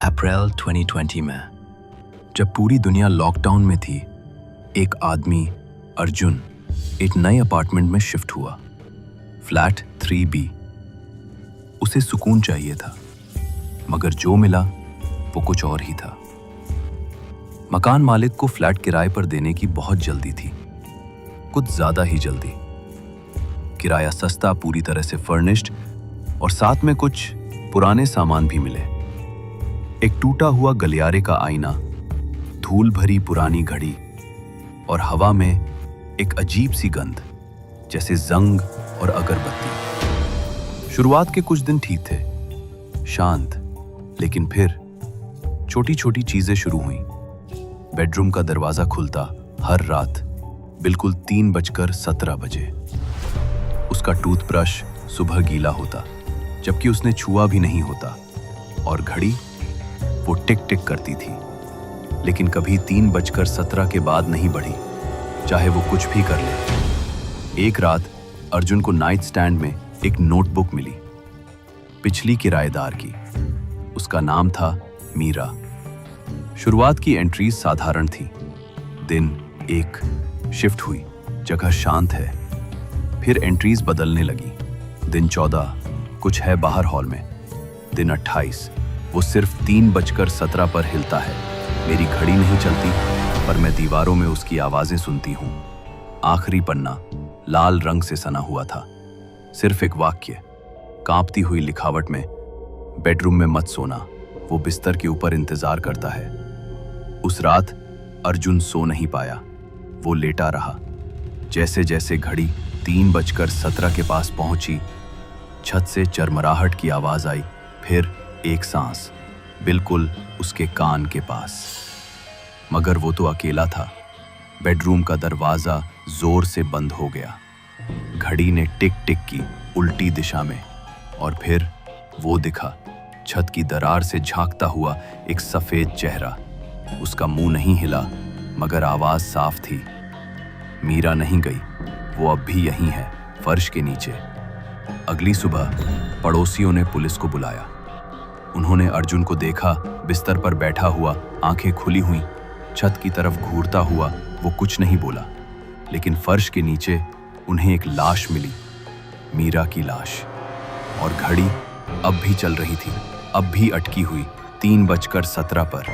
अप्रैल 2020 में जब पूरी दुनिया लॉकडाउन में थी, एक आदमी अर्जुन एक नए अपार्टमेंट में शिफ्ट हुआ, फ्लैट 3B। उसे सुकून चाहिए था, मगर जो मिला वो कुछ और ही था। मकान मालिक को फ्लैट किराए पर देने की बहुत जल्दी थी, कुछ ज्यादा ही जल्दी। किराया सस्ता, पूरी तरह से फर्निश्ड और साथ में कुछ पुराने सामान भी मिले। एक टूटा हुआ गलियारे का आईना, धूल भरी पुरानी घड़ी और हवा में एक अजीब सी गंध, जैसे जंग और अगरबत्ती। शुरुआत के कुछ दिन ठीक थे, शांत, लेकिन फिर छोटी छोटी चीजें शुरू हुई। बेडरूम का दरवाजा खुलता हर रात बिल्कुल 3:17 बजे। उसका टूथब्रश सुबह गीला होता, जबकि उसने छुआ भी नहीं होता, और घड़ी वो टिक टिक करती थी, लेकिन कभी 3:17 के बाद नहीं बढ़ी, चाहे वो कुछ भी कर ले। एक रात अर्जुन को नाइट स्टैंड में एक नोटबुक मिली, पिछली किराएदार की। उसका नाम था मीरा। शुरुआत की एंट्रीज साधारण थी। दिन 1, शिफ्ट हुई, जगह शांत है। फिर एंट्रीज बदलने लगी। दिन 14, कुछ है बाहर हॉल में। दिन 28, वो सिर्फ 3:17 पर हिलता है। मेरी घड़ी नहीं चलती, पर मैं दीवारों में उसकी आवाजें सुनती हूँ। आखिरी पन्ना लाल रंग से सना हुआ था। सिर्फ एक वाक्य, कांपती हुई लिखावट में, बेडरूम में मत सोना, वो बिस्तर के ऊपर इंतजार करता है। उस रात अर्जुन सो नहीं पाया। वो लेटा रहा। जैसे जैसे घड़ी 3:17 के पास पहुंची, छत से चरमराहट की आवाज आई, फिर एक सांस, बिल्कुल उसके कान के पास। मगर वो तो अकेला था। बेडरूम का दरवाजा जोर से बंद हो गया। घड़ी ने टिक टिक की उल्टी दिशा में, और फिर वो दिखा, छत की दरार से झांकता हुआ एक सफेद चेहरा। उसका मुंह नहीं हिला, मगर आवाज साफ थी। मीरा नहीं गई, वो अब भी यहीं है, फर्श के नीचे। अगली सुबह पड़ोसियों ने पुलिस को बुलाया। उन्होंने अर्जुन को देखा, बिस्तर पर बैठा हुआ, आंखें खुली हुई, छत की तरफ घूरता हुआ। वो कुछ नहीं बोला, लेकिन फर्श के नीचे उन्हें एक लाश मिली, मीरा की लाश। और घड़ी अब भी चल रही थी, अब भी अटकी हुई 3:17 पर।